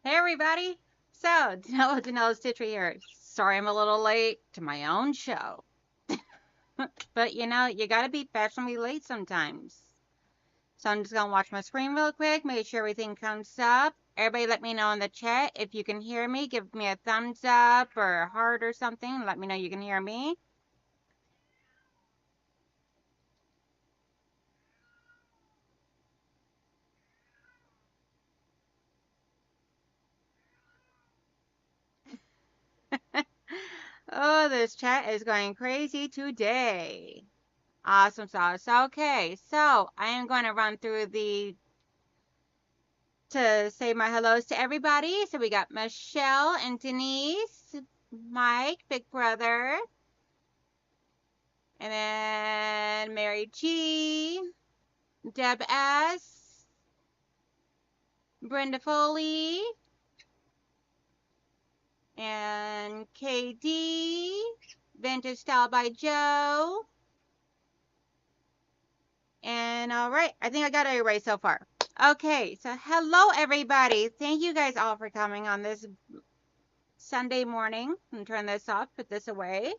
Hey everybody! So, donnellsstichery here. Sorry I'm a little late to my own show. But you gotta be fashionably late sometimes. So I'm just gonna watch my screen real quick, make sure everything comes up. Everybody let me know in the chat if you can hear me. Give me a thumbs up or a heart or something. Let me know you can hear me. Oh, this chat is going crazy today. Awesome sauce. Okay, so I am going to run through to say my hellos to everybody. So we got Michelle and Denise, Mike, Big Brother, and then Mary G, Deb S, Brenda Foley, and KD, Vintage Style by Joe. And all right, I think I got it right so far. Okay, so hello everybody. Thank you guys all for coming on this Sunday morning. I'm turn this off, put this away.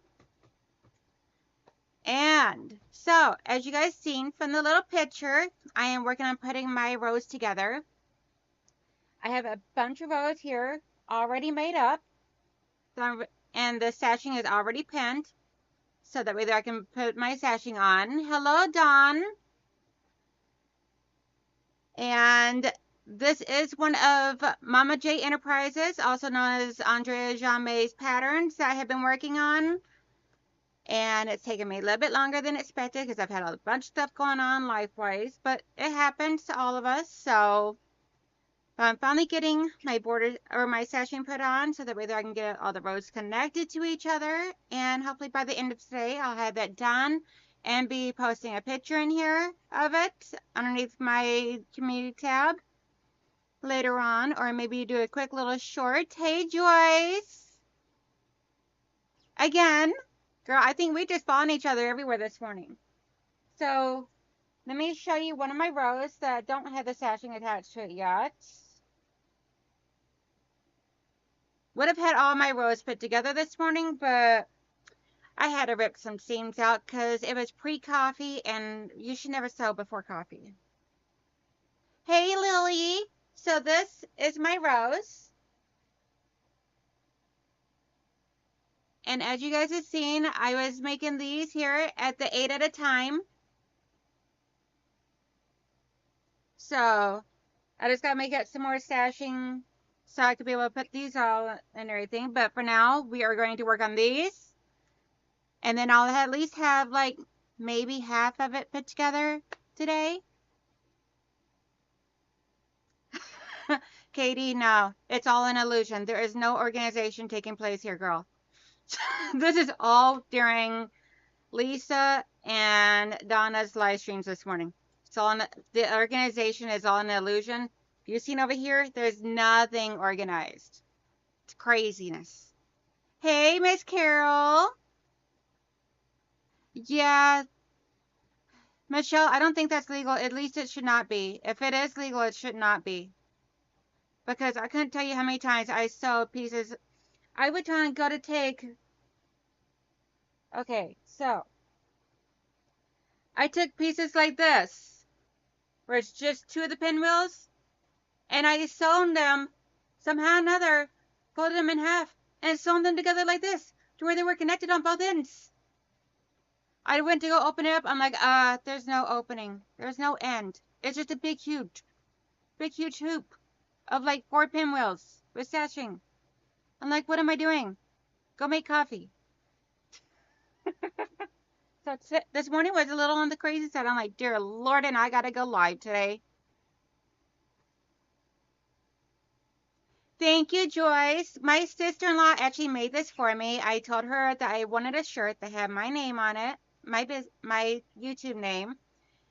And so, as you guys seen from the little picture, I am working on putting my rows together. I have a bunch of rows here already made up. And the sashing is already pinned. So that way I can put my sashing on. Hello, Dawn. And this is one of Mama J Enterprises, also known as Andrea Jamet's patterns that I have been working on. And it's taken me a little bit longer than expected because I've had a bunch of stuff going on life-wise, but it happens to all of us. So I'm finally getting my border or my sashing put on so that way I can get all the rows connected to each other. And hopefully by the end of today, I'll have that done and be posting a picture in here of it underneath my community tab later on, or maybe do a quick little short. Hey, Joyce. Again. Girl, I think we just found each other everywhere this morning. So let me show you one of my rows that don't have the sashing attached to it yet. Would have had all my rows put together this morning, but I had to rip some seams out because it was pre-coffee and you should never sew before coffee. Hey, Lily. So this is my rows. And as you guys have seen, I was making these here at the 8 at a time. So I just got to make up some more stashing so I could be able to put these all and everything. But for now, we are going to work on these. And then I'll at least have like maybe half of it put together today. Katie, no, it's all an illusion. There is no organization taking place here, girl. This is all during Lisa and Donna's live streams this morning. It's all the organization is all an illusion. You've seen over here, there's nothing organized. It's craziness. Hey, Miss Carol. Yeah, Michelle, I don't think that's legal. At least it should not be. If it is legal, it should not be. Because I couldn't tell you how many times I sewed pieces. I would try and go to take. Okay, so I took pieces like this, where it's just two of the pinwheels, and I sewn them somehow or another, folded them in half, and sewn them together like this, to where they were connected on both ends. I went to go open it up. I'm like, there's no opening. There's no end. It's just a big, huge hoop of like 4 pinwheels with sashing. I'm like, what am I doing? Go make coffee. So this morning was a little on the crazy side. I'm like, dear Lord, and I gotta go live today. Thank you, Joyce. My sister-in-law actually made this for me. I told her that I wanted a shirt that had my name on it, my YouTube name,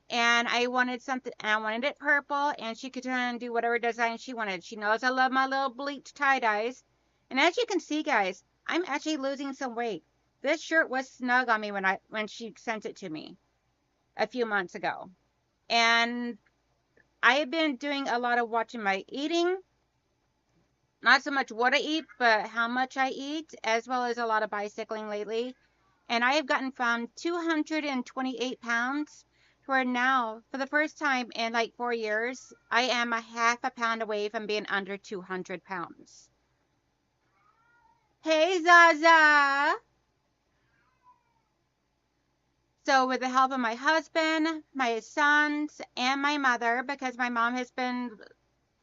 and I wanted something. I wanted it purple, and she could turn and do whatever design she wanted. She knows I love my little bleached tie-dyes, and as you can see, guys, I'm actually losing some weight. This shirt was snug on me when she sent it to me a few months ago, and I have been doing a lot of watching my eating. not so much what I eat, but how much I eat, as well as a lot of bicycling lately. And I have gotten from 228 pounds to where now, for the first time in like 4 years, I am a half a pound away from being under 200 pounds. Hey, Zaza! So with the help of my husband, my sons, and my mother, because my mom has been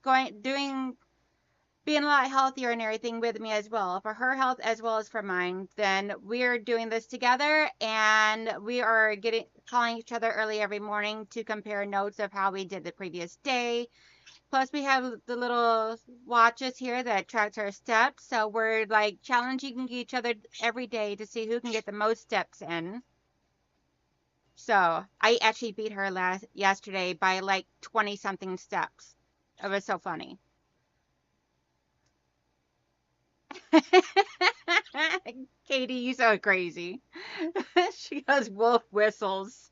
being a lot healthier and everything with me as well, for her health as well as for mine, then we're doing this together, and we are calling each other early every morning to compare notes of how we did the previous day. Plus, we have the little watches here that tracks our steps, so we're like challenging each other every day to see who can get the most steps in. So I actually beat her yesterday by like 20 something steps. It was so funny. Katie, you so crazy. She goes wolf whistles.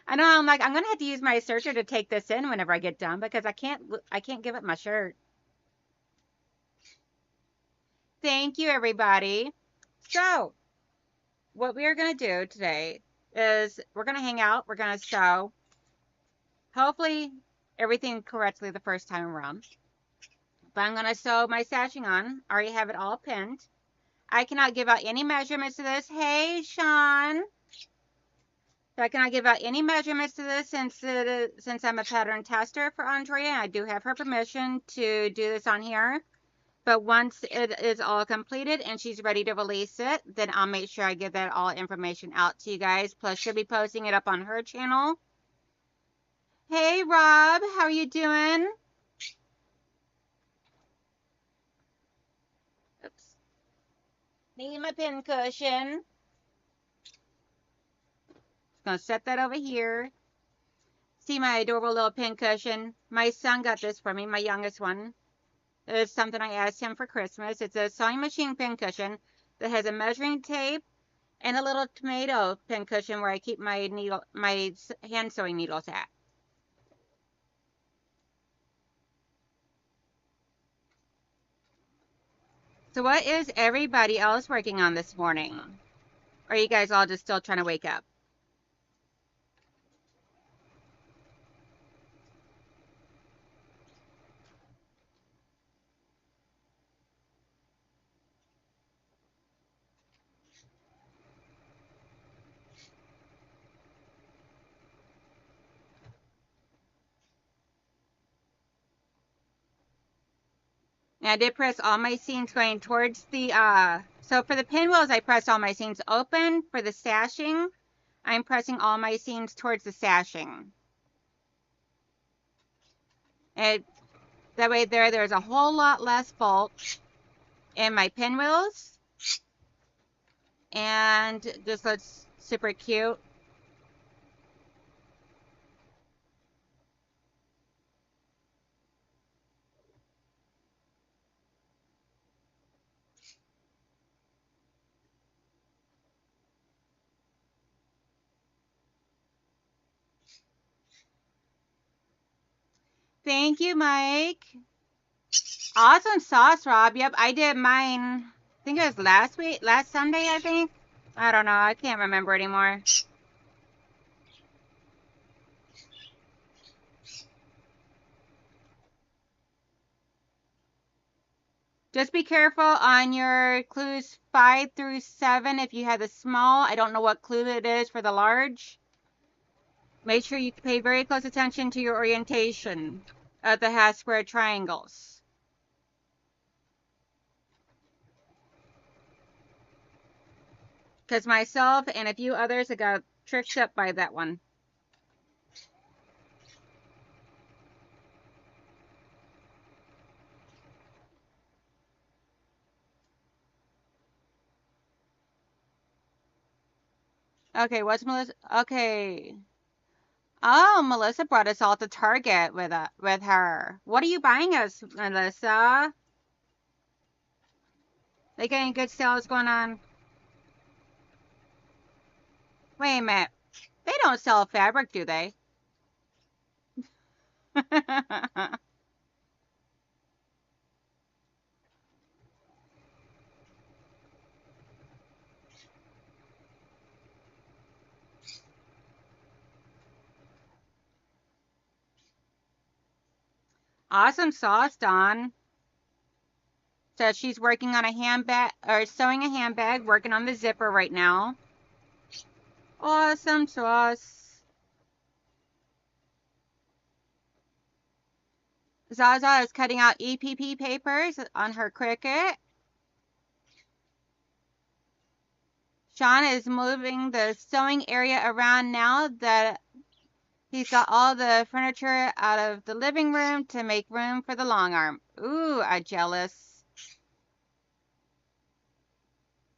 I know. I'm like, I'm gonna have to use my searcher to take this in whenever I get done because I can't give up my shirt. Thank you, everybody. So, what we are gonna do today is we're gonna hang out. We're gonna sew. Hopefully, everything correctly the first time around. But I'm gonna sew my sashing on. I already have it all pinned. I cannot give out any measurements to this. Hey, Sean. So I cannot give out any measurements to this since I'm a pattern tester for Andrea. I do have her permission to do this on here. But once it is all completed and she's ready to release it, then I'll make sure I give that all information out to you guys. Plus, she'll be posting it up on her channel. Hey, Rob. How are you doing? Oops. Need my pin cushion. Gonna set that over here. See my adorable little pin cushion? My son got this for me, my youngest one. It's something I asked him for Christmas. It's a sewing machine pin cushion that has a measuring tape and a little tomato pin cushion where I keep my hand sewing needles at. So what is everybody else working on this morning? Or are you guys all just still trying to wake up? And I did press all my seams going towards the, so for the pinwheels, I pressed all my seams open. For the sashing, I'm pressing all my seams towards the sashing. And that way there's a whole lot less bulk in my pinwheels. And just looks super cute. Thank you, Mike. Awesome sauce, Rob. Yep, I did mine. I think it was last Sunday, I think. I don't know. I can't remember anymore. Just be careful on your clues 5 through 7 if you have the small. I don't know what clue it is for the large. Make sure you pay very close attention to your orientation of the half square triangles. Because myself and a few others have got tricked up by that one. Okay, what's Melissa? Okay. Oh, Melissa brought us all to Target with her. What are you buying us, Melissa? They getting good sales going on? Wait a minute. They don't sell fabric, do they? Awesome sauce, Dawn. So she's working on a handbag, or sewing a handbag, working on the zipper right now. Awesome sauce. Zaza is cutting out EPP papers on her Cricut. Sean is moving the sewing area around now that he's got all the furniture out of the living room to make room for the long arm. Ooh, I'm jealous.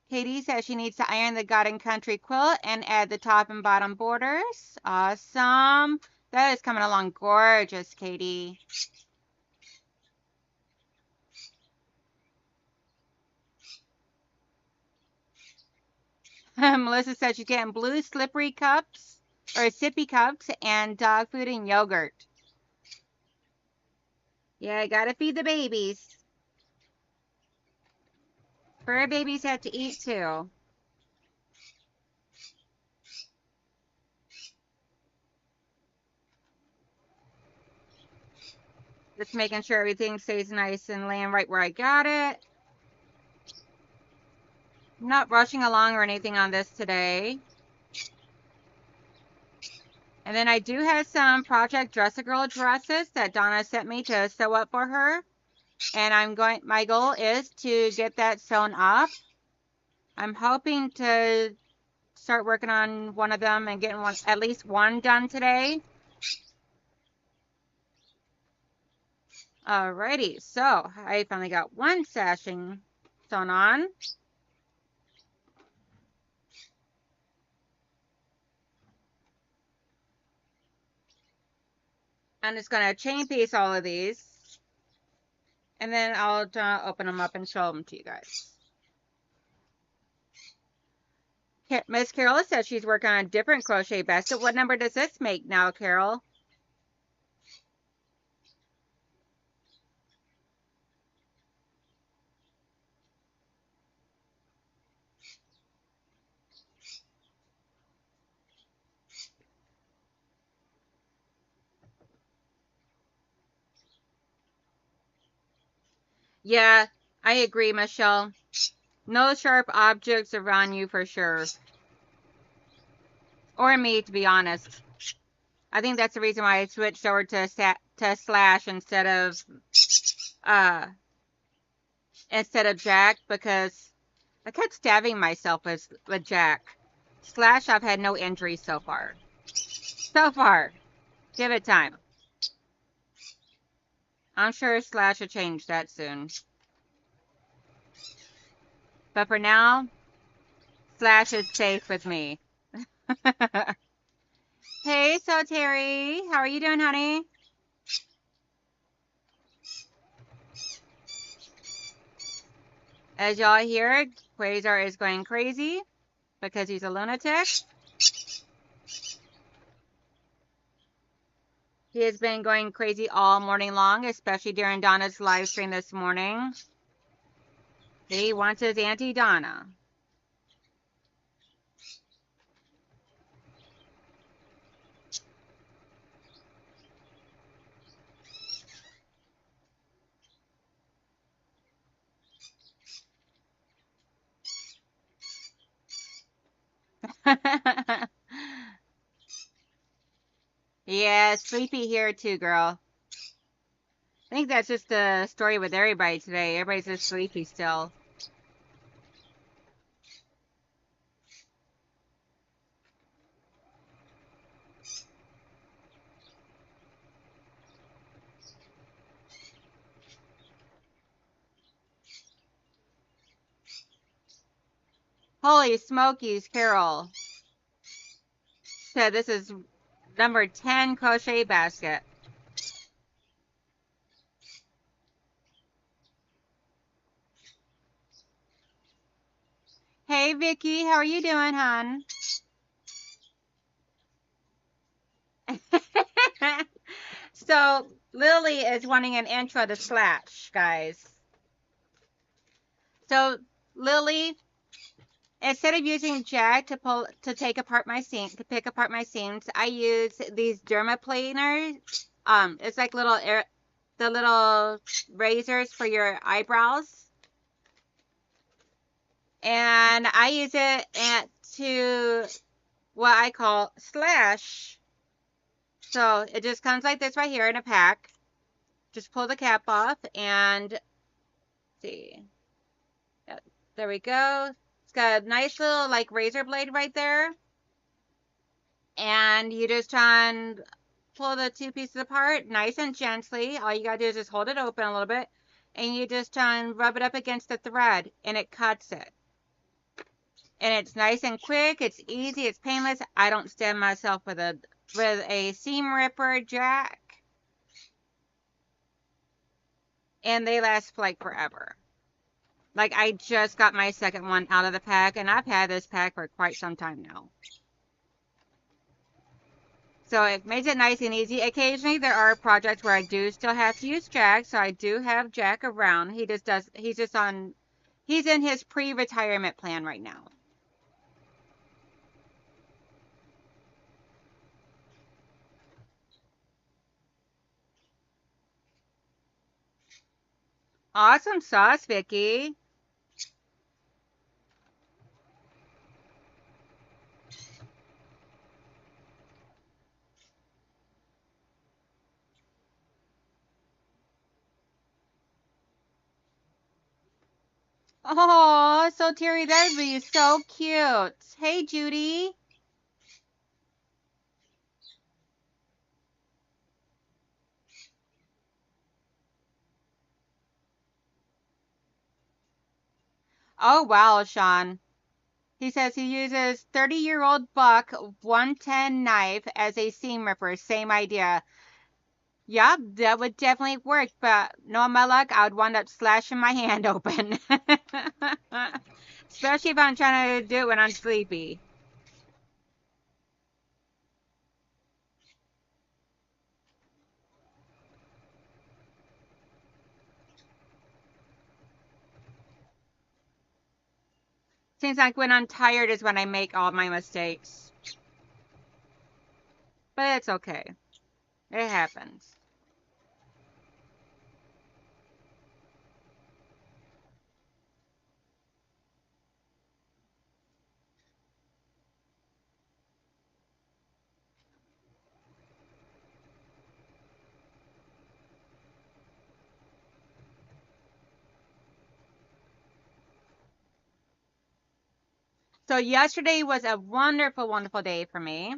Katie says she needs to iron the God and Country quilt and add the top and bottom borders. Awesome. That is coming along gorgeous, Katie. Melissa said she's getting blue slippery cups or sippy cups and dog food and yogurt. Yeah, gotta feed the babies. Fur babies have to eat too. Just making sure everything stays nice and laying right where I got it. I'm not rushing along or anything on this today. And then I do have some Project Dress-A-Girl dresses that Donna sent me to sew up for her. And my goal is to get that sewn up. I'm hoping to start working on one of them and getting at least one done today. Alrighty, so I finally got one sashing sewn on. I'm just going to chain piece all of these. And then I'll open them up and show them to you guys. Miss Carol says she's working on a different crochet basket. What number does this make now, Carol? Yeah, I agree, Michelle. No sharp objects around you for sure. Or me, to be honest. I think that's the reason why I switched over to slash instead of Jack, because I kept stabbing myself with Jack. Slash, I've had no injuries so far. So far. Give it time. I'm sure Slash will change that soon. But for now, Slash is safe with me. Hey, so Terry, how are you doing, honey? As y'all hear, Quasar is going crazy because he's a lunatic. He has been going crazy all morning long, especially during Donna's live stream this morning. He wants his Auntie Donna. Yeah, sleepy here too, girl. I think that's just the story with everybody today. Everybody's just sleepy still. Holy smokies, Carol. So this is number 10 crochet basket. Hey, Vicky, how are you doing, hon? So Lily is wanting an intro to Slash, guys. So Lily, instead of using Jack to pick apart my seams, I use these dermaplaners. It's like little the little razors for your eyebrows. And I use it to what I call slash. So it just comes like this right here in a pack. Just pull the cap off and see. There we go. It's got a nice little like razor blade right there. And you just try and pull the two pieces apart nice and gently. All you gotta do is just hold it open a little bit. And you just try and rub it up against the thread and it cuts it. And it's nice and quick, it's easy, it's painless. I don't stab myself with a seam ripper jack. And they last like forever. Like I just got my second one out of the pack and I've had this pack for quite some time now. So it makes it nice and easy. Occasionally there are projects where I do still have to use Jack, so I do have Jack around. He's in his pre-retirement plan right now. Awesome sauce, Vicky. Oh, so Terry, that'd be so cute. Hey, Judy. Oh, wow, Sean. He says he uses 30-year-old buck 110 knife as a seam ripper. Same idea. Yeah, that would definitely work, but knowing my luck, I would wind up slashing my hand open. Especially if I'm trying to do it when I'm sleepy. Seems like when I'm tired is when I make all my mistakes. But it's okay. It happens. So yesterday was a wonderful, wonderful day for me.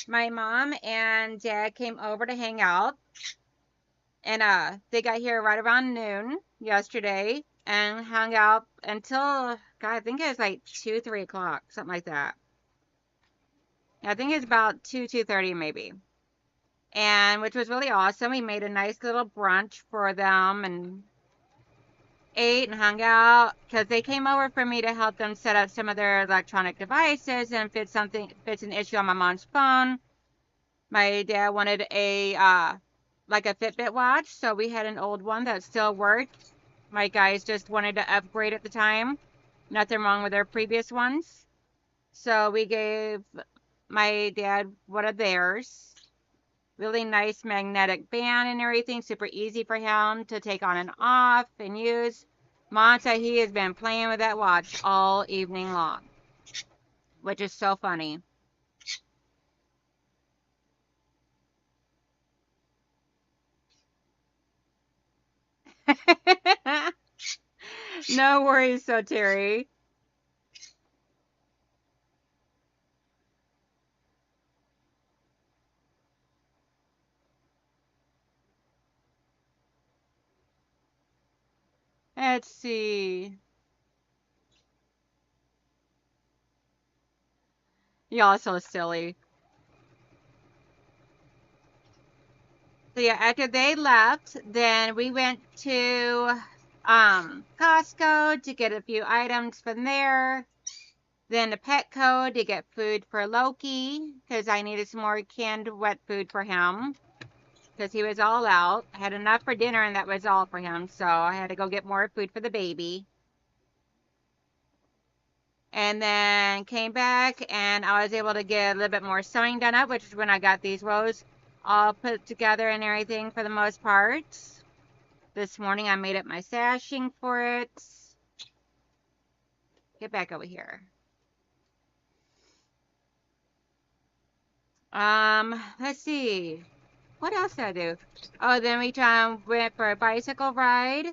My mom and dad came over to hang out. And they got here right around noon yesterday and hung out until, God, I think it was like 2, 3 o'clock, something like that. I think it's about 2:30 maybe. And which was really awesome. We made a nice little brunch for them and ate and hung out because they came over for me to help them set up some of their electronic devices and fits an issue on my mom's phone. My dad wanted like a Fitbit watch, so we had an old one that still worked. My guys just wanted to upgrade at the time. Nothing wrong with their previous ones. So we gave my dad one of theirs. Really nice magnetic band and everything. Super easy for him to take on and off and use. Mom said he has been playing with that watch all evening long, which is so funny. No worries, so Terry. Let's see. Y'all so silly. So yeah, after they left, then we went to Costco to get a few items from there. Then to Petco to get food for Loki because I needed some more canned wet food for him because he was all out. I had enough for dinner and that was all for him, so I had to go get more food for the baby. And then came back and I was able to get a little bit more sewing done up, which is when I got these rows all put together and everything for the most part. This morning I made up my sashing for it. Get back over here. Let's see. What else did I do? Oh, then we went for a bicycle ride.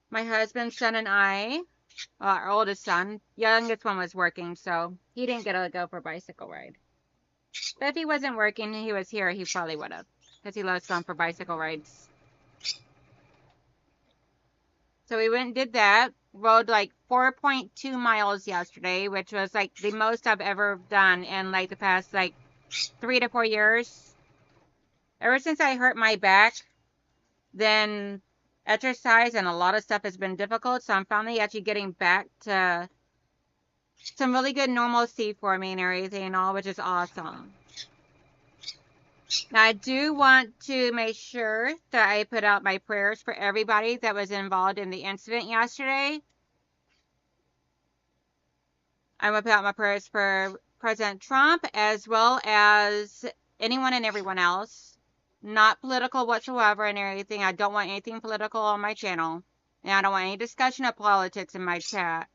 My husband, son, and I. Well, our oldest son. Youngest one was working, so he didn't get to go for a bicycle ride. But if he wasn't working and he was here, he probably would have. Because he loves going for bicycle rides. So we went and did that. Rode like 4.2 miles yesterday, which was like the most I've ever done in like the past like 3 to 4 years. Ever since I hurt my back, then exercise and a lot of stuff has been difficult. So I'm finally actually getting back to some really good normalcy for me and everything and all, which is awesome. Now, I do want to make sure that I put out my prayers for everybody that was involved in the incident yesterday. I'm going to put out my prayers for President Trump as well as anyone and everyone else. Not political whatsoever and everything. I don't want anything political on my channel. And I don't want any discussion of politics in my chat.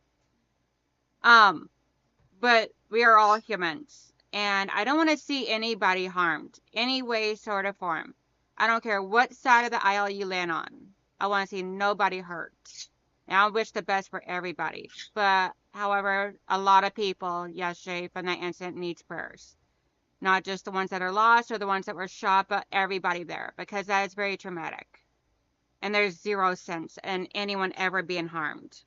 But we are all humans. And I don't want to see anybody harmed. Any way, sort of form. I don't care what side of the aisle you land on. I want to see nobody hurt. And I wish the best for everybody. But, however, a lot of people yesterday from that incident needs prayers. Not just the ones that are lost or the ones that were shot, but everybody there. Because that is very traumatic. And there's zero sense in anyone ever being harmed.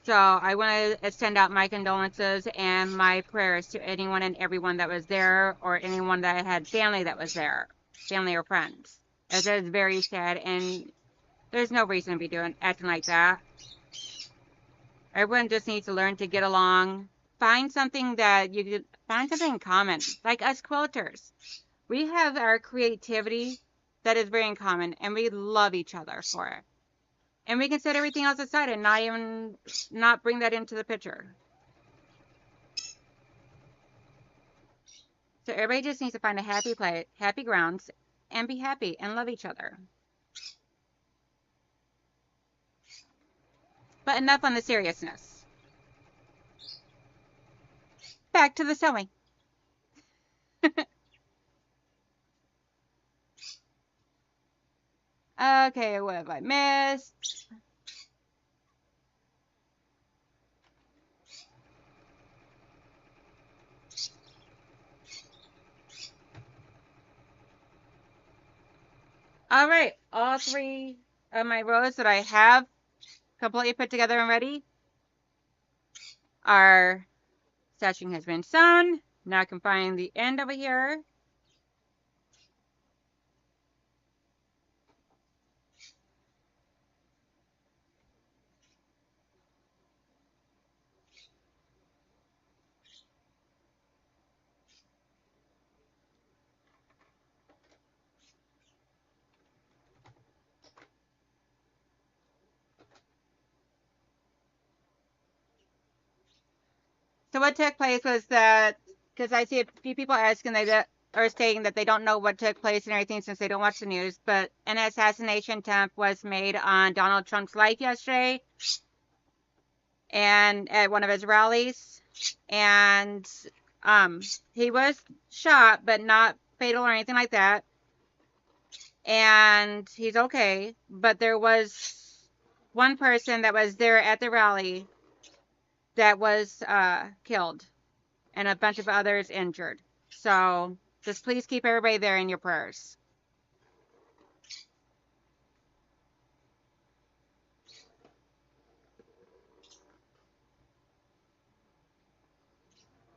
So I want to extend out my condolences and my prayers to anyone and everyone that was there or anyone that had family that was there, family or friends. It is very sad and there's no reason to be acting like that. Everyone just needs to learn to get along. Find something that you could find something in common, like us quilters. We have our creativity that is very in common and we love each other for it. And we can set everything else aside and not bring that into the picture. So everybody just needs to find a happy place, happy grounds, and be happy and love each other. But enough on the seriousness. Back to the sewing. Okay, what have I missed? All right, all 3 of my rows that I have completely put together and ready. Our stitching has been sewn. Now I can find the end over here. So what took place was that, because I see a few people asking or saying that they don't know what took place and everything since they don't watch the news, but an assassination attempt was made on Donald Trump's life yesterday and at one of his rallies. And he was shot, but not fatal or anything like that. And he's okay. But there was one person that was there at the rally that was killed and a bunch of others injured. So just please keep everybody there in your prayers.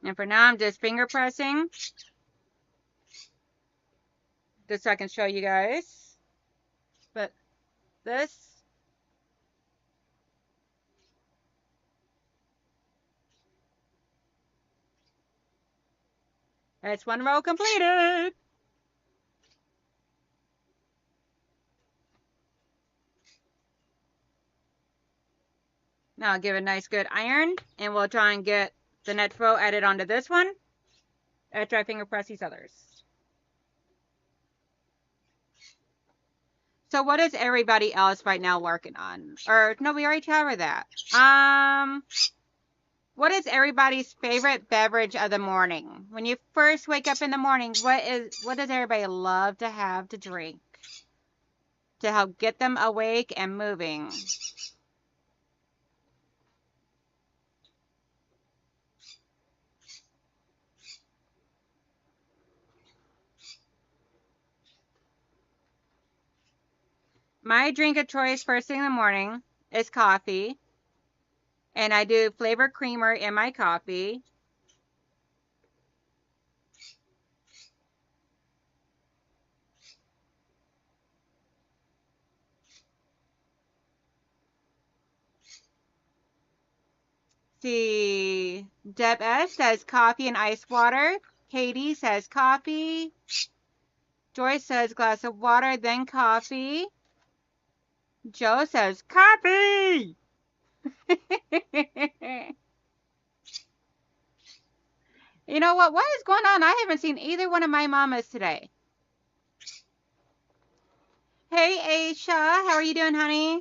And for now, I'm just finger pressing just so I can show you guys. But this, that's one row completed. Now I'll give it a nice good iron and we'll try and get the next row added onto this one after I finger press these others. So what is everybody else right now working on? Or no, we already covered that. What is everybody's favorite beverage of the morning? When you first wake up in the morning, what does everybody love to have to drink to help get them awake and moving? My drink of choice first thing in the morning is coffee, and I do flavored creamer in my coffee. See, Deb S says coffee and ice water. Katie says coffee. Joyce says glass of water, then coffee. Joe says coffee. You know what? What is going on? I haven't seen either one of my mamas today. Hey, Aisha. How are you doing, honey?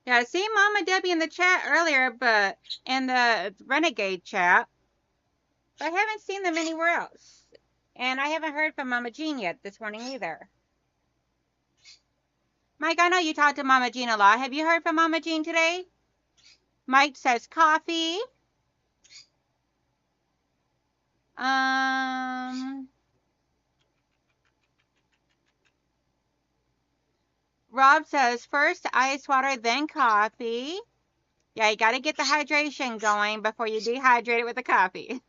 Yeah, I see Mama Debbie in the chat earlier, but in the Renegade chat, but I haven't seen them anywhere else. And I haven't heard from Mama Jean yet this morning either. Mike, I know you talked to Mama Jean a lot. Have you heard from Mama Jean today? Mike says coffee. Rob says first ice water, then coffee. Yeah, you got to get the hydration going before you dehydrate it with the coffee.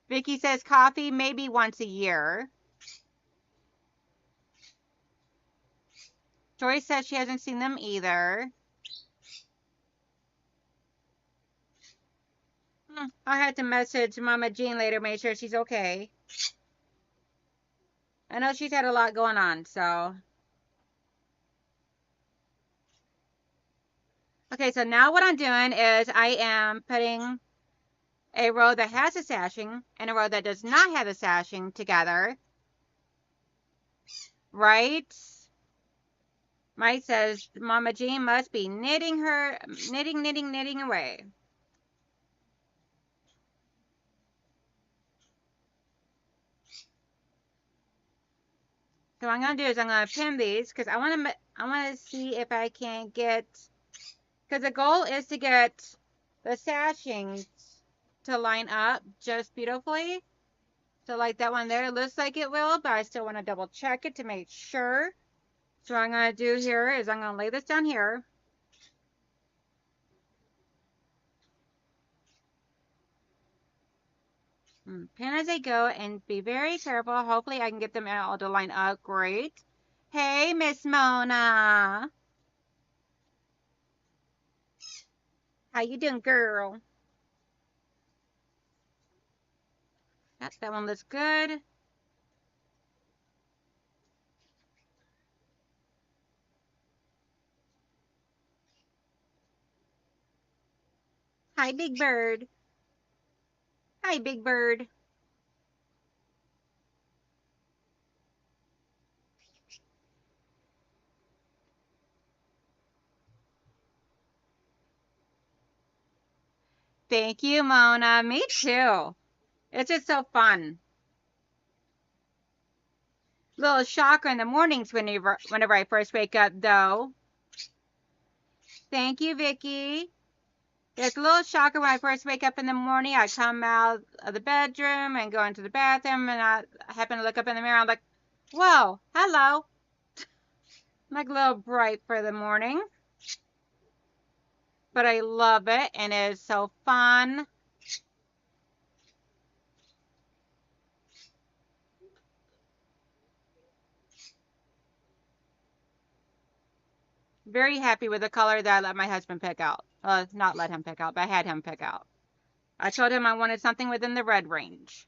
Vicky says coffee maybe once a year. Joyce says she hasn't seen them either. I'll have to message Mama Jean later, make sure she's okay. I know she's had a lot going on, so. Okay, so now what I'm doing is I am putting a row that has a sashing and a row that does not have a sashing together. Right? Mike says Mama Jean must be knitting away. So what I'm gonna do is I'm gonna pin these because I wanna see if I can get, because the goal is to get the sashings to line up just beautifully. So like that one there, it looks like it will, but I still want to double check it to make sure. So what I'm going to do here is I'm going to lay this down here. Pin as they go and be very careful. Hopefully I can get them all to line up great. Hey, Miss Mona. How you doing, girl? Yep, that one looks good. Hi, Big Bird. Hi, Big Bird. Thank you, Mona. Me too. It's just so fun. Little shocker in the mornings whenever I first wake up, though. Thank you, Vicky. It's a little shocker when I first wake up in the morning. I come out of the bedroom and go into the bathroom, and I happen to look up in the mirror. I'm like, whoa, hello. I'm like a little bright for the morning. But I love it, and it is so fun. very happy with the color that I let my husband pick out. Not let him pick out, but I had him pick out. I told him I wanted something within the red range.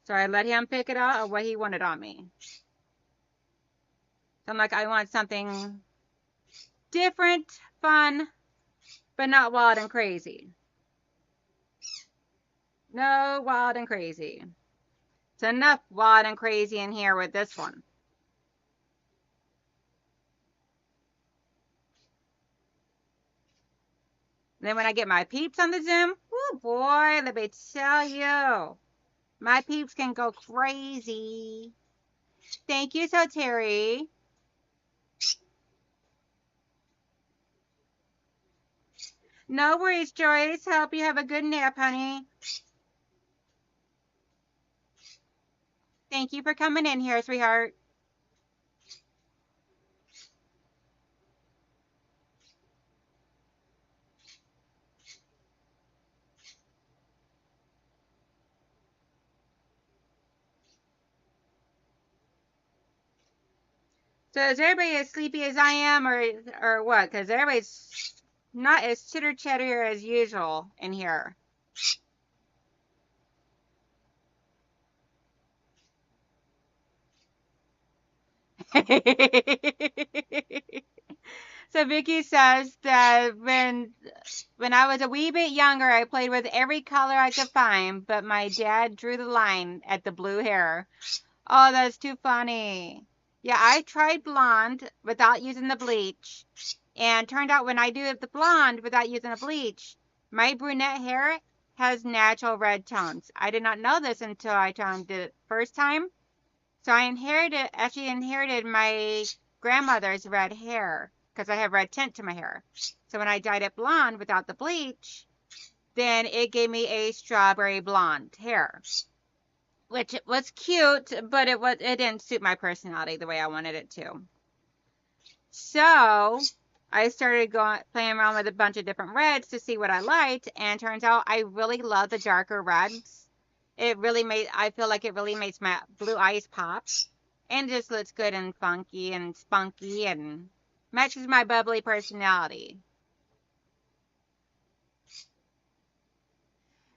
So I let him pick it out of what he wanted on me. So I'm like, I want something different, fun, but not wild and crazy. No wild and crazy. It's enough wild and crazy in here with this one. Then when I get my peeps on the Zoom, oh boy, let me tell you, my peeps can go crazy. Thank you, so Terry. No worries, Joyce. Hope you have a good nap, honey. Thank you for coming in here, sweetheart. So is everybody as sleepy as I am, or what? Because everybody's not as chitter chatter as usual in here. So Vicky says that when I was a wee bit younger, I played with every color I could find, but my dad drew the line at the blue hair. Oh, that's too funny. Yeah, I tried blonde without using the bleach, and turned out when I do the blonde without using a bleach, my brunette hair has natural red tones. I did not know this until I did it first time. So I actually inherited my grandmother's red hair because I have red tint to my hair. So when I dyed it blonde without the bleach, then it gave me a strawberry blonde hair, which was cute, but it didn't suit my personality the way I wanted it to. So I started playing around with a bunch of different reds to see what I liked, and turns out I really love the darker reds. I feel like it really makes my blue eyes pop, and just looks good and funky and spunky and matches my bubbly personality.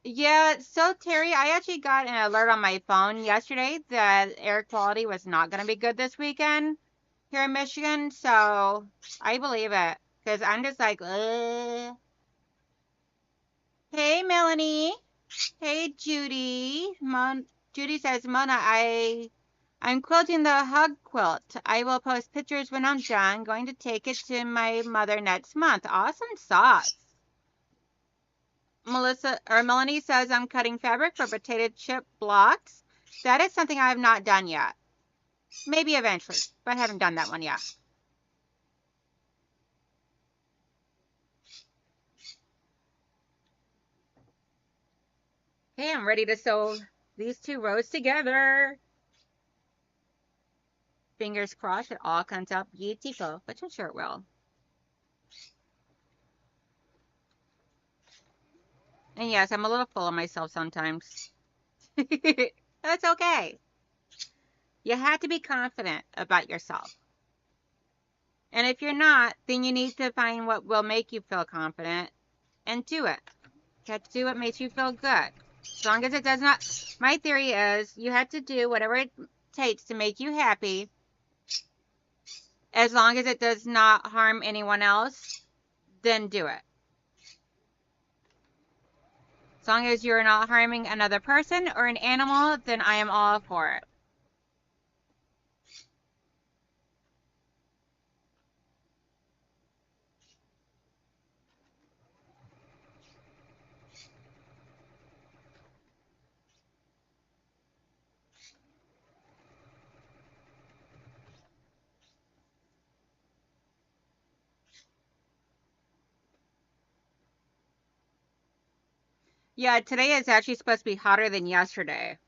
Yeah, so Terry, I actually got an alert on my phone yesterday that air quality was not going to be good this weekend here in Michigan, so I believe it because I'm just like, ugh. Hey, Melanie. Hey, Judy. Judy says, Mona, I'm quilting the hug quilt. I will post pictures when I'm done. Going to take it to my mother next month. Awesome sauce. Melanie says I'm cutting fabric for potato chip blocks. That is something I have not done yet. Maybe eventually, but I haven't done that one yet. Okay, I'm ready to sew these two rows together. Fingers crossed it all comes out beautiful, which I'm sure it will. And yes, I'm a little full of myself sometimes. That's okay. You have to be confident about yourself. And if you're not, then you need to find what will make you feel confident and do it. You have to do what makes you feel good. As long as it does not, my theory is you have to do whatever it takes to make you happy. As long as it does not harm anyone else, then do it. As long as you're not harming another person or an animal, then I am all for it. Yeah, today is actually supposed to be hotter than yesterday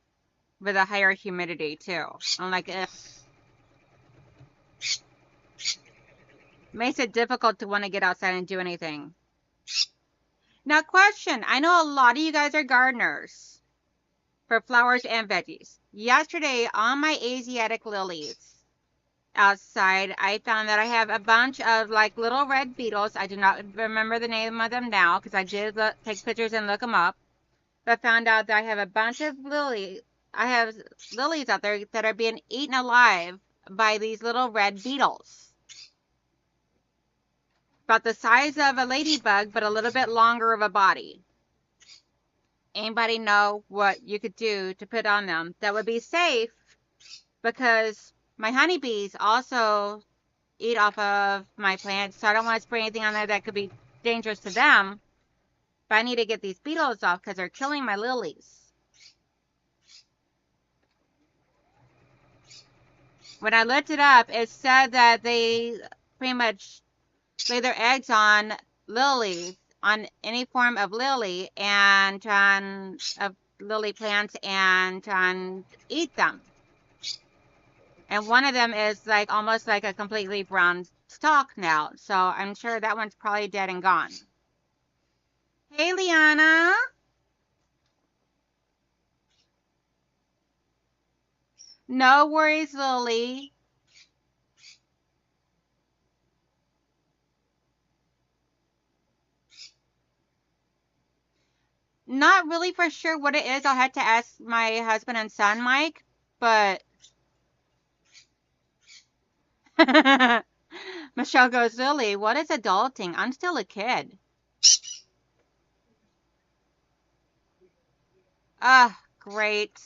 with a higher humidity too. I'm like, ugh. Makes it difficult to want to get outside and do anything. Now, question. I know a lot of you guys are gardeners for flowers and veggies. Yesterday on my Asiatic lilies, outside, I found that I have a bunch of like little red beetles. I do not remember the name of them now because I did take pictures and look them up. But found out that I have a bunch of lilies. I have lilies out there that are being eaten alive by these little red beetles. About the size of a ladybug, but a little bit longer of a body. Anybody know what you could do to put on them that would be safe? Because my honeybees also eat off of my plants, so I don't want to spray anything on there that could be dangerous to them. But I need to get these beetles off because they're killing my lilies. When I looked it up, it said that they pretty much lay their eggs on lilies, on any form of lily, and on of lily plants, and on eat them. And one of them is like almost like a completely brown stalk now, so I'm sure that one's probably dead and gone. Hey, Liana. No worries, Lily. Not really for sure what it is. I'll have to ask my husband and son, Mike, but Michelle goes, Lily, what is adulting? I'm still a kid. Ah, great.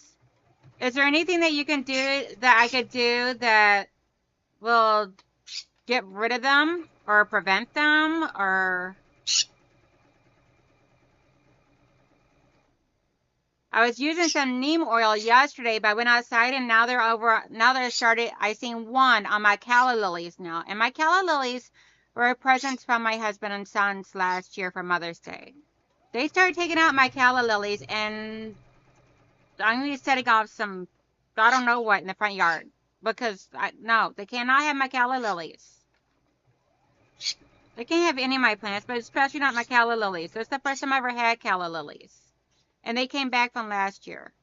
Is there anything that you can do that I could do that will get rid of them or prevent them or... I was using some neem oil yesterday, but I went outside and now they're started, I seen one on my calla lilies now. And my calla lilies were presents from my husband and sons last year for Mother's Day. They started taking out my calla lilies, and I'm going to be setting off some, I don't know what, in the front yard. Because, no, they cannot have my calla lilies. They can't have any of my plants, but especially not my calla lilies. That's the first time I ever had calla lilies. And they came back from last year.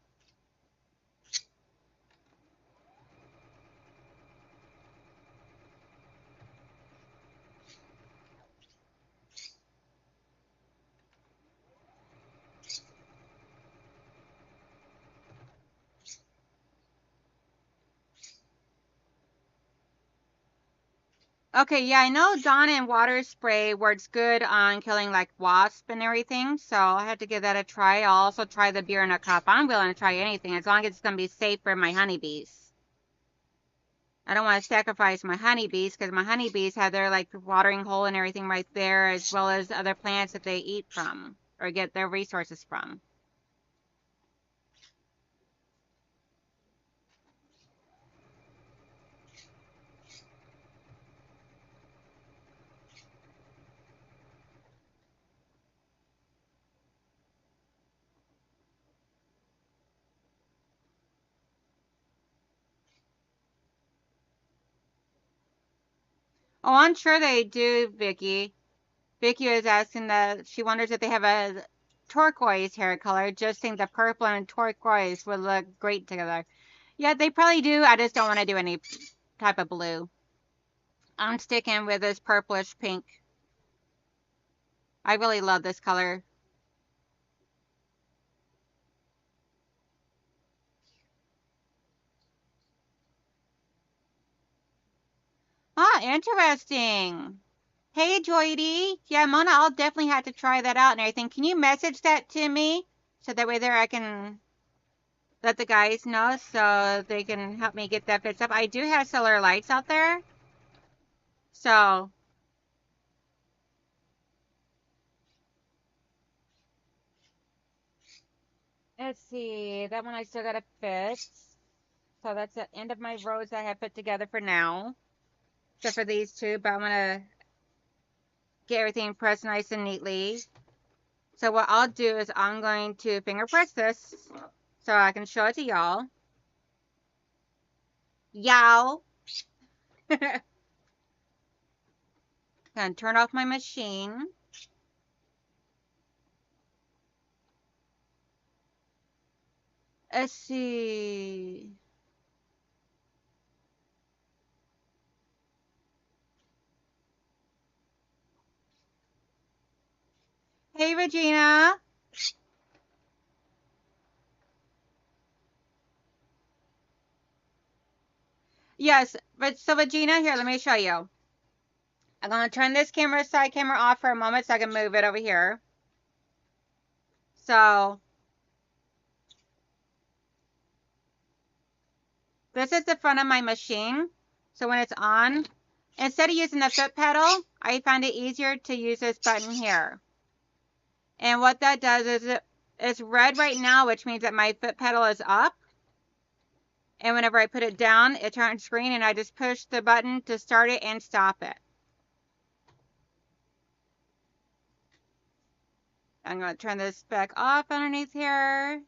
Okay, yeah, I know Dawn and water spray works good on killing like wasps and everything, so I'll have to give that a try. I'll also try the beer in a cup. I'm willing to try anything as long as it's going to be safe for my honeybees. I don't want to sacrifice my honeybees because my honeybees have their like watering hole and everything right there, as well as other plants that they eat from or get their resources from. Oh, I'm sure they do, Vicky. Vicky was asking that she wonders if they have a turquoise hair color. Just think the purple and turquoise would look great together. Yeah, they probably do. I just don't want to do any type of blue. I'm sticking with this purplish pink. I really love this color. Ah, interesting. Hey, Joydy. Yeah, Mona, I'll definitely have to try that out and everything. Can you message that to me? So that way there I can let the guys know so they can help me get that fixed up. I do have solar lights out there. So, let's see. That one I still got to fix. So that's the end of my rows I have put together for now. Except for these two, but I'm going to get everything pressed nice and neatly. So what I'll do is I'm going to finger press this so I can show it to y'all. Y'all. Gonna turn off my machine. Let's see. Hey, Regina. Yes, but so Regina, here, let me show you. I'm going to turn this side camera off for a moment so I can move it over here. So, this is the front of my machine. So when it's on, instead of using the foot pedal, I find it easier to use this button here. And what that does is it's red right now, which means that my foot pedal is up. And whenever I put it down, it turns green, and I just push the button to start it and stop it. I'm going to turn this back off underneath here.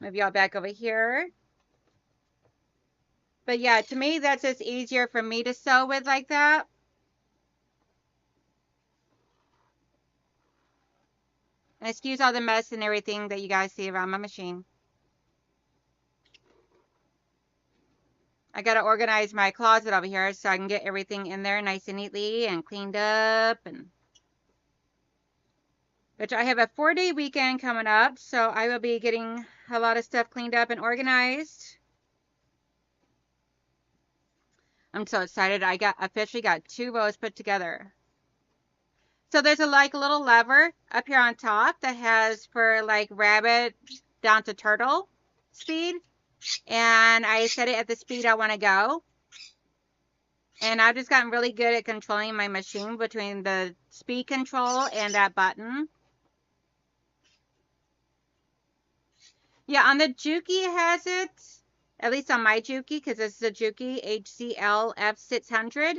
Move y'all back over here. But yeah, to me, that's just easier for me to sew with like that. And excuse all the mess and everything that you guys see around my machine. I got to organize my closet over here so I can get everything in there nice and neatly and cleaned up. Which I have a 4-day weekend coming up, so I will be getting a lot of stuff cleaned up and organized. I'm so excited. I officially got 2 rows put together. So there's a little lever up here on top that has for like rabbit down to turtle speed. And I set it at the speed I want to go. And I've just gotten really good at controlling my machine between the speed control and that button. Yeah, on the Juki it has it. At least on my Juki, because this is a Juki HCL F600.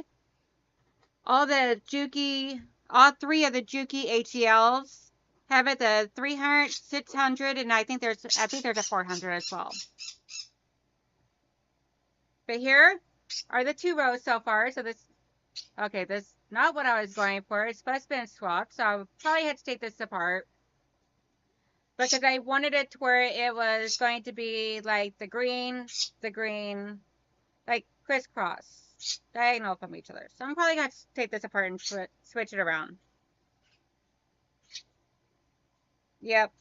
All 3 of the Juki HCLs have it. The 300, 600, and I think there's a 400 as well. But here are the 2 rows so far. So this is not what I was going for. It's supposed to be swapped, so I probably had to take this apart. Because I wanted it to where it was going to be like the green, like crisscross, diagonal from each other. So I'm probably going to take this apart and switch it around. Yep,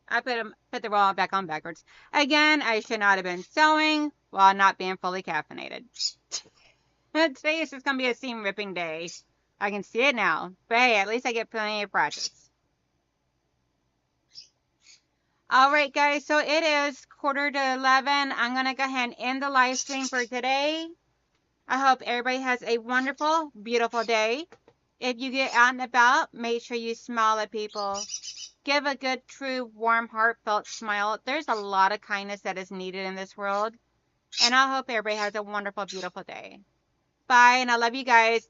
I put the roll back on backwards. Again, I should not have been sewing while not being fully caffeinated. Today is just going to be a seam ripping day. I can see it now. But hey, at least I get plenty of practice. Alright guys, so it is 10:45. I'm going to go ahead and end the live stream for today. I hope everybody has a wonderful, beautiful day. If you get out and about, make sure you smile at people. Give a good, true, warm, heartfelt smile. There's a lot of kindness that is needed in this world. And I hope everybody has a wonderful, beautiful day. Bye, and I love you guys.